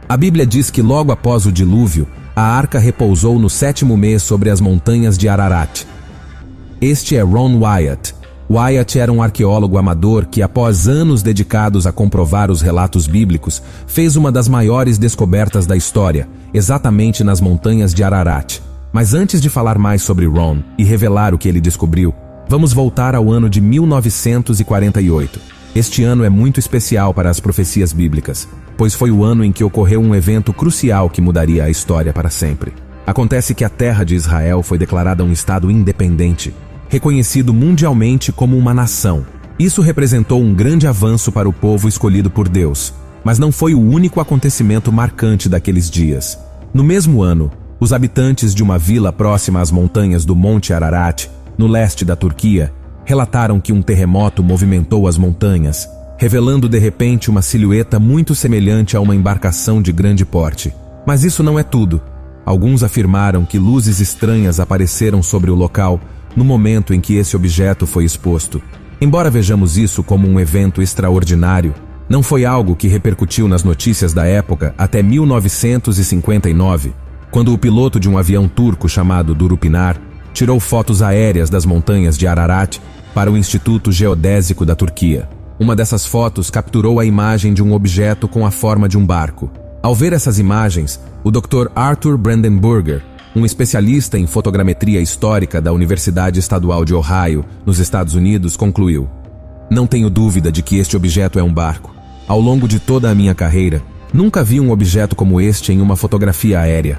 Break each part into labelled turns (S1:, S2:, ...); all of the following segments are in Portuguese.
S1: A Bíblia diz que logo após o dilúvio, a arca repousou no 7º mês sobre as montanhas de Ararat. Este é Ron Wyatt. Wyatt era um arqueólogo amador que, após anos dedicados a comprovar os relatos bíblicos, fez uma das maiores descobertas da história, exatamente nas montanhas de Ararat. Mas antes de falar mais sobre Ron e revelar o que ele descobriu, vamos voltar ao ano de 1948. Este ano é muito especial para as profecias bíblicas, pois foi o ano em que ocorreu um evento crucial que mudaria a história para sempre. Acontece que a terra de Israel foi declarada um estado independente, reconhecido mundialmente como uma nação. Isso representou um grande avanço para o povo escolhido por Deus, mas não foi o único acontecimento marcante daqueles dias. No mesmo ano, os habitantes de uma vila próxima às montanhas do Monte Ararat, no leste da Turquia, relataram que um terremoto movimentou as montanhas, revelando de repente uma silhueta muito semelhante a uma embarcação de grande porte. Mas isso não é tudo. Alguns afirmaram que luzes estranhas apareceram sobre o local no momento em que esse objeto foi exposto. Embora vejamos isso como um evento extraordinário, não foi algo que repercutiu nas notícias da época até 1959, quando o piloto de um avião turco chamado Durupinar tirou fotos aéreas das montanhas de Ararat para o Instituto Geodésico da Turquia. Uma dessas fotos capturou a imagem de um objeto com a forma de um barco. Ao ver essas imagens, o Dr. Arthur Brandenburger, um especialista em fotogrametria histórica da Universidade Estadual de Ohio, nos Estados Unidos, concluiu: "Não tenho dúvida de que este objeto é um barco. Ao longo de toda a minha carreira, nunca vi um objeto como este em uma fotografia aérea."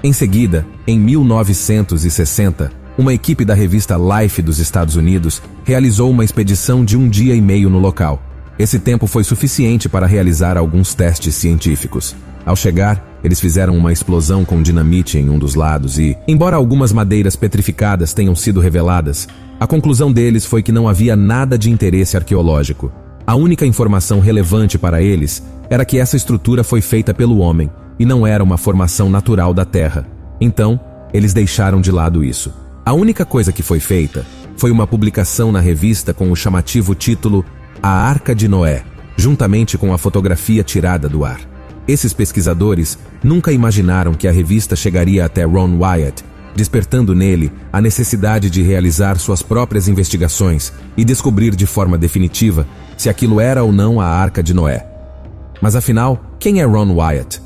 S1: Em seguida, em 1960, uma equipe da revista Life dos Estados Unidos realizou uma expedição de 1 dia e meio no local. Esse tempo foi suficiente para realizar alguns testes científicos. Ao chegar, eles fizeram uma explosão com dinamite em um dos lados e, embora algumas madeiras petrificadas tenham sido reveladas, a conclusão deles foi que não havia nada de interesse arqueológico. A única informação relevante para eles era que essa estrutura foi feita pelo homem e não era uma formação natural da Terra. Então, eles deixaram de lado isso. A única coisa que foi feita foi uma publicação na revista com o chamativo título A Arca de Noé, juntamente com a fotografia tirada do ar. Esses pesquisadores nunca imaginaram que a revista chegaria até Ron Wyatt, despertando nele a necessidade de realizar suas próprias investigações e descobrir de forma definitiva se aquilo era ou não a Arca de Noé. Mas afinal, quem é Ron Wyatt?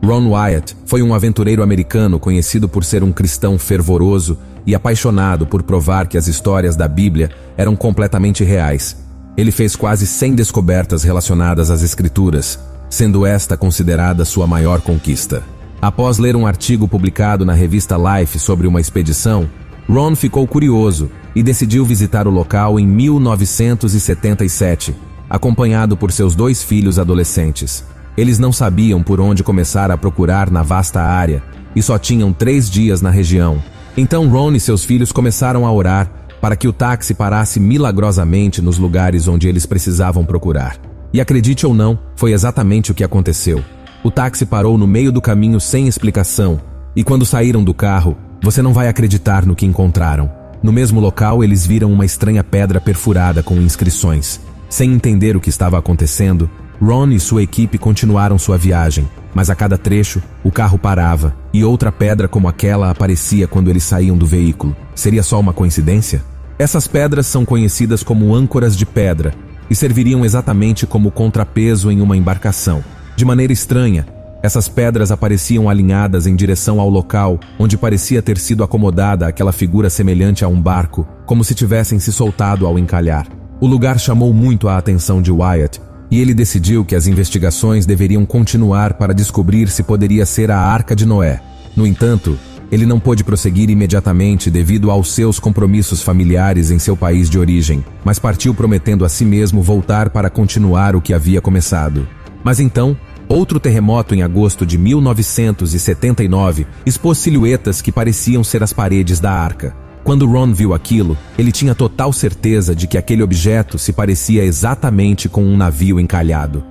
S1: Ron Wyatt foi um aventureiro americano conhecido por ser um cristão fervoroso e apaixonado por provar que as histórias da Bíblia eram completamente reais. Ele fez quase 100 descobertas relacionadas às Escrituras, sendo esta considerada sua maior conquista. Após ler um artigo publicado na revista Life sobre uma expedição, Ron ficou curioso e decidiu visitar o local em 1977, acompanhado por seus 2 filhos adolescentes. Eles não sabiam por onde começar a procurar na vasta área e só tinham 3 dias na região. Então Ron e seus filhos começaram a orar para que o táxi parasse milagrosamente nos lugares onde eles precisavam procurar. E acredite ou não, foi exatamente o que aconteceu. O táxi parou no meio do caminho sem explicação, e quando saíram do carro, você não vai acreditar no que encontraram. No mesmo local, eles viram uma estranha pedra perfurada com inscrições. Sem entender o que estava acontecendo, Ron e sua equipe continuaram sua viagem, mas a cada trecho, o carro parava, e outra pedra como aquela aparecia quando eles saíam do veículo. Seria só uma coincidência? Essas pedras são conhecidas como âncoras de pedra, e serviriam exatamente como contrapeso em uma embarcação. De maneira estranha, essas pedras apareciam alinhadas em direção ao local onde parecia ter sido acomodada aquela figura semelhante a um barco, como se tivessem se soltado ao encalhar. O lugar chamou muito a atenção de Wyatt, e ele decidiu que as investigações deveriam continuar para descobrir se poderia ser a Arca de Noé. No entanto, ele não pôde prosseguir imediatamente devido aos seus compromissos familiares em seu país de origem, mas partiu prometendo a si mesmo voltar para continuar o que havia começado. Mas então, outro terremoto em agosto de 1979 expôs silhuetas que pareciam ser as paredes da arca. Quando Ron viu aquilo, ele tinha total certeza de que aquele objeto se parecia exatamente com um navio encalhado.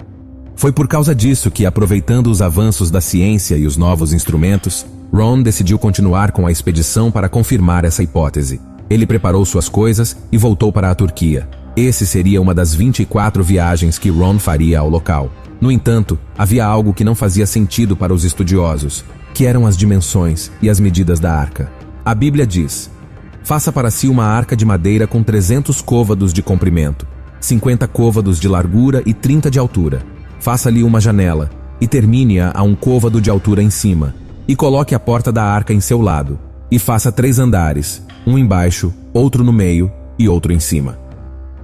S1: Foi por causa disso que, aproveitando os avanços da ciência e os novos instrumentos, Ron decidiu continuar com a expedição para confirmar essa hipótese. Ele preparou suas coisas e voltou para a Turquia. Esse seria uma das 24 viagens que Ron faria ao local. No entanto, havia algo que não fazia sentido para os estudiosos, que eram as dimensões e as medidas da arca. A Bíblia diz: faça para si uma arca de madeira com 300 côvados de comprimento, 50 côvados de largura e 30 de altura. Faça-lhe uma janela e termine-a a 1 côvado de altura em cima, e coloque a porta da arca em seu lado, e faça 3 andares, um embaixo, outro no meio e outro em cima.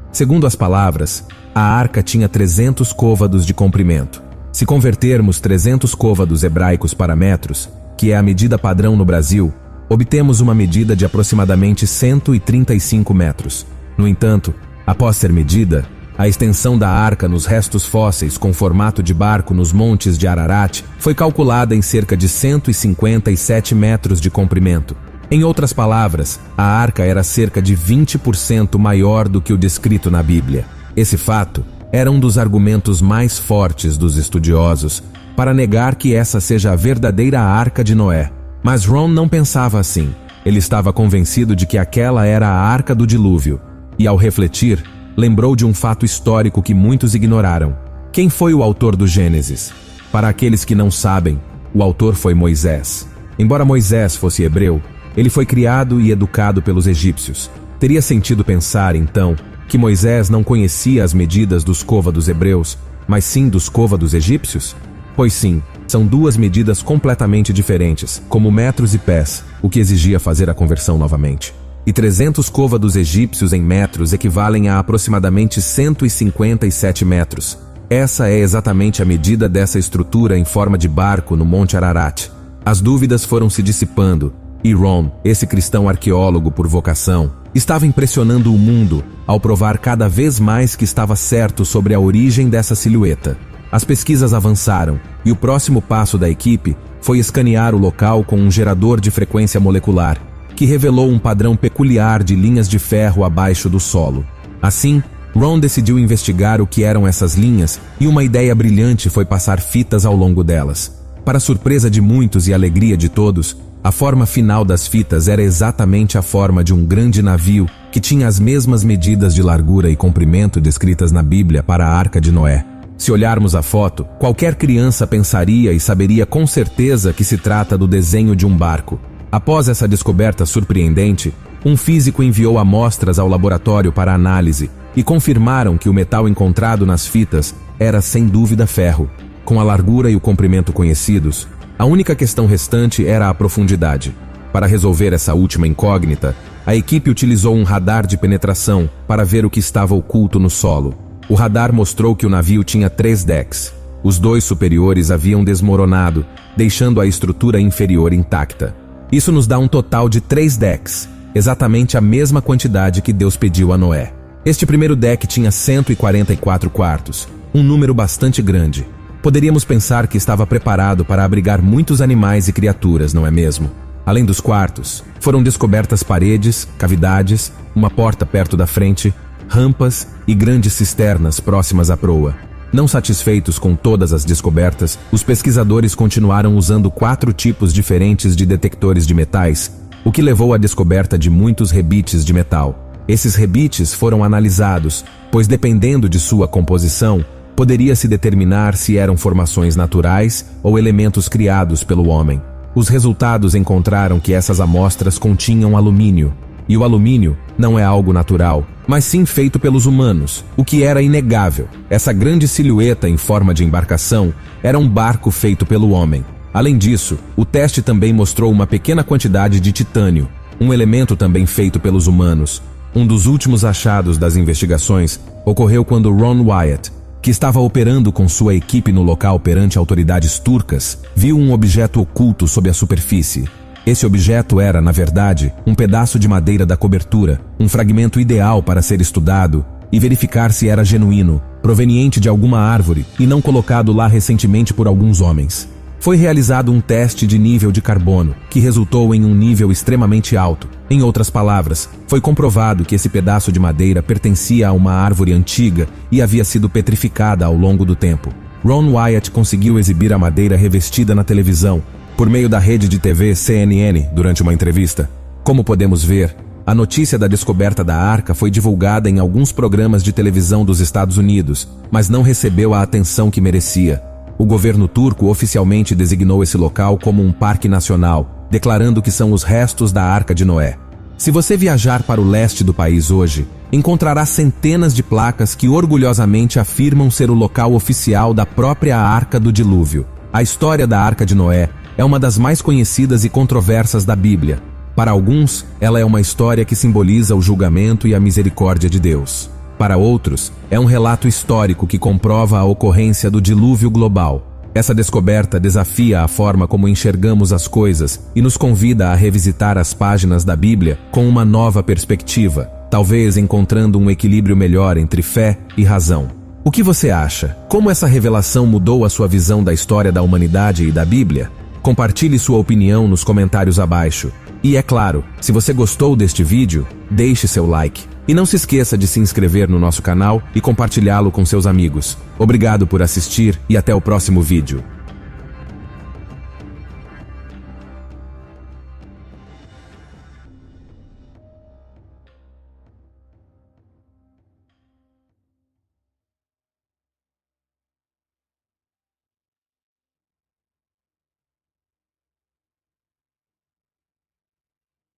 S1: Segundo as palavras, a arca tinha 300 côvados de comprimento. Se convertermos 300 côvados hebraicos para metros, que é a medida padrão no Brasil, obtemos uma medida de aproximadamente 135 metros. No entanto, após ser medida, a extensão da arca nos restos fósseis com formato de barco nos montes de Ararat foi calculada em cerca de 157 metros de comprimento. Em outras palavras, a arca era cerca de 20% maior do que o descrito na Bíblia. Esse fato era um dos argumentos mais fortes dos estudiosos para negar que essa seja a verdadeira arca de Noé. Mas Ron não pensava assim. Ele estava convencido de que aquela era a arca do dilúvio. E ao refletir, lembrou de um fato histórico que muitos ignoraram. Quem foi o autor do Gênesis? Para aqueles que não sabem, o autor foi Moisés. Embora Moisés fosse hebreu, ele foi criado e educado pelos egípcios. Teria sentido pensar, então, que Moisés não conhecia as medidas dos côvados hebreus, mas sim dos côvados egípcios? Pois sim, são duas medidas completamente diferentes, como metros e pés, o que exigia fazer a conversão novamente. E 300 côvados egípcios em metros equivalem a aproximadamente 157 metros. Essa é exatamente a medida dessa estrutura em forma de barco no Monte Ararat. As dúvidas foram se dissipando, e Ron, esse cristão arqueólogo por vocação, estava impressionando o mundo ao provar cada vez mais que estava certo sobre a origem dessa silhueta. As pesquisas avançaram, e o próximo passo da equipe foi escanear o local com um gerador de frequência molecular, que revelou um padrão peculiar de linhas de ferro abaixo do solo. Assim, Ron decidiu investigar o que eram essas linhas, e uma ideia brilhante foi passar fitas ao longo delas. Para surpresa de muitos e alegria de todos, a forma final das fitas era exatamente a forma de um grande navio que tinha as mesmas medidas de largura e comprimento descritas na Bíblia para a Arca de Noé. Se olharmos a foto, qualquer criança pensaria e saberia com certeza que se trata do desenho de um barco. Após essa descoberta surpreendente, um físico enviou amostras ao laboratório para análise e confirmaram que o metal encontrado nas fitas era sem dúvida ferro. Com a largura e o comprimento conhecidos, a única questão restante era a profundidade. Para resolver essa última incógnita, a equipe utilizou um radar de penetração para ver o que estava oculto no solo. O radar mostrou que o navio tinha 3 decks. Os 2 superiores haviam desmoronado, deixando a estrutura inferior intacta. Isso nos dá um total de 3 decks, exatamente a mesma quantidade que Deus pediu a Noé. Este primeiro deck tinha 144 quartos, um número bastante grande. Poderíamos pensar que estava preparado para abrigar muitos animais e criaturas, não é mesmo? Além dos quartos, foram descobertas paredes, cavidades, uma porta perto da frente, rampas e grandes cisternas próximas à proa. Não satisfeitos com todas as descobertas, os pesquisadores continuaram usando 4 tipos diferentes de detectores de metais, o que levou à descoberta de muitos rebites de metal. Esses rebites foram analisados, pois dependendo de sua composição, poderia-se determinar se eram formações naturais ou elementos criados pelo homem. Os resultados encontraram que essas amostras continham alumínio, e o alumínio não é algo natural, mas sim feito pelos humanos, o que era inegável. Essa grande silhueta em forma de embarcação era um barco feito pelo homem. Além disso, o teste também mostrou uma pequena quantidade de titânio, um elemento também feito pelos humanos. Um dos últimos achados das investigações ocorreu quando Ron Wyatt, que estava operando com sua equipe no local perante autoridades turcas, viu um objeto oculto sob a superfície. Esse objeto era, na verdade, um pedaço de madeira da cobertura, um fragmento ideal para ser estudado e verificar se era genuíno, proveniente de alguma árvore e não colocado lá recentemente por alguns homens. Foi realizado um teste de nível de carbono, que resultou em um nível extremamente alto. Em outras palavras, foi comprovado que esse pedaço de madeira pertencia a uma árvore antiga e havia sido petrificada ao longo do tempo. Ron Wyatt conseguiu exibir a madeira revestida na televisão, por meio da rede de TV CNN, durante uma entrevista. Como podemos ver, A notícia da descoberta da arca foi divulgada em alguns programas de televisão dos Estados Unidos, mas não recebeu a atenção que merecia. O governo turco oficialmente designou esse local como um parque nacional, declarando que são os restos da Arca de Noé. Se você viajar para o leste do país hoje, encontrará centenas de placas que orgulhosamente afirmam ser o local oficial da própria Arca do Dilúvio. A história da Arca de Noé é uma das mais conhecidas e controversas da Bíblia. Para alguns, ela é uma história que simboliza o julgamento e a misericórdia de Deus. Para outros, é um relato histórico que comprova a ocorrência do dilúvio global. Essa descoberta desafia a forma como enxergamos as coisas e nos convida a revisitar as páginas da Bíblia com uma nova perspectiva, talvez encontrando um equilíbrio melhor entre fé e razão. O que você acha? Como essa revelação mudou a sua visão da história da humanidade e da Bíblia? Compartilhe sua opinião nos comentários abaixo. E é claro, se você gostou deste vídeo, deixe seu like. E não se esqueça de se inscrever no nosso canal e compartilhá-lo com seus amigos. Obrigado por assistir e até o próximo vídeo.